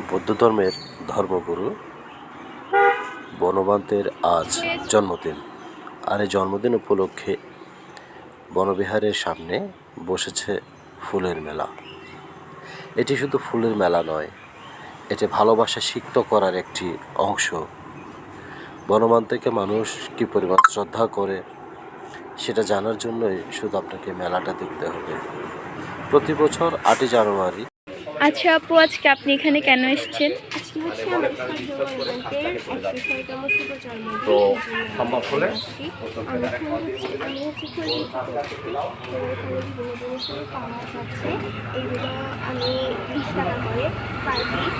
বৌদ্ধ ধর্মের ধর্মগুরু বনবান্তের আজ জন্মদিন। আর এই জন্মদিন উপলক্ষে বনবিহারের সামনে বসেছে ফুলের মেলা। এটি শুধু ফুলের মেলা নয়, এটি ভালোবাসা সিক্ত করার একটি অংশ। বনবান্তকে মানুষ কী পরিমাণ শ্রদ্ধা করে সেটা জানার জন্যই শুধু আপনাকে মেলাটা দেখতে হবে। প্রতি বছর 8ই জানুয়ারি। আচ্ছা আপু, আজকে আপনি এখানে কেন এসেছেন? আজকে হচ্ছে আমার খাদ্য বনবান্তের 61তম শুভ জন্মদিন। তো সম্ভব হলে আমি হচ্ছে ফুল বিক্রি করছি। তো এখানে বিভিন্ন জিনিসের পাওয়া যাচ্ছে। এগুলো আমি 20 টাকা করে পার পিস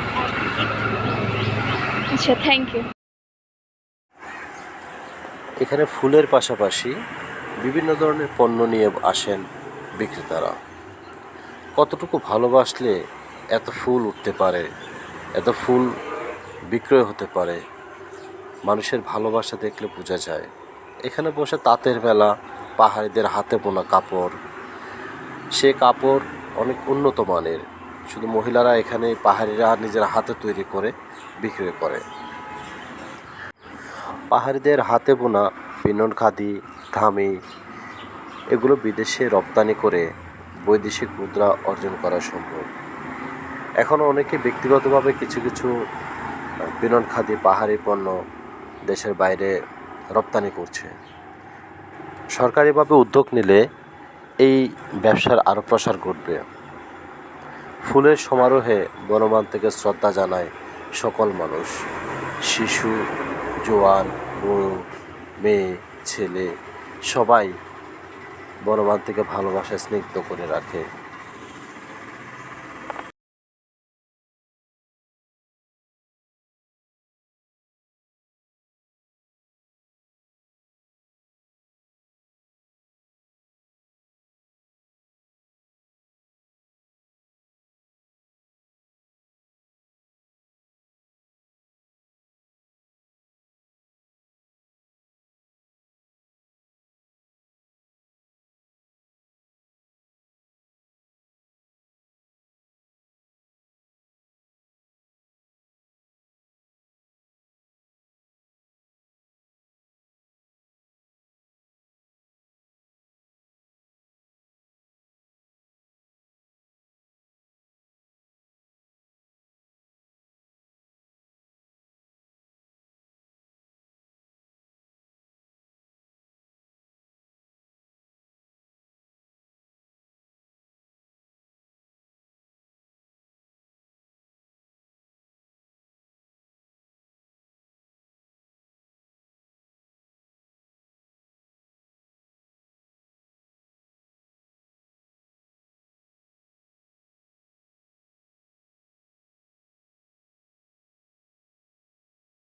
আচ্ছা, থ্যাংক ইউ। এখানে ফুলের পাশাপাশি বিভিন্ন ধরনের পণ্য নিয়ে আসেন বিক্রেতারা। কতটুকু ভালোবাসলে এত ফুল উঠতে পারে, এত ফুল বিক্রয় হতে পারে, মানুষের ভালোবাসা দেখলে বোঝা যায়। এখানে বসে তাঁতের মেলা, পাহাড়িদের হাতে বোনা কাপড়, সে কাপড় অনেক উন্নত মানের। শুধু মহিলারা এখানে, পাহাড়িরা নিজের হাতে তৈরি করে বিক্রয় করে। পাহাড়িদের হাতে বোনা পিনন খাদি, ধামি এগুলো বিদেশে রপ্তানি করে বৈদেশিক মুদ্রা অর্জন করা সম্ভব। এখনও অনেকে ব্যক্তিগতভাবে কিছু কিছু পিনন খাদি, পাহাড়ি পণ্য দেশের বাইরে রপ্তানি করছে। সরকারিভাবে উদ্যোগ নিলে এই ব্যবসার আরও প্রসার ঘটবে। ফুলের সমারোহে বনবান্তকে শ্রদ্ধা জানায় সকল মানুষ, শিশু, জোয়ান, বুড়ো, মেয়ে, ছেলে সবাই বনবান্তকে ভালোবাসা স্নিগ্ধ করে রাখে।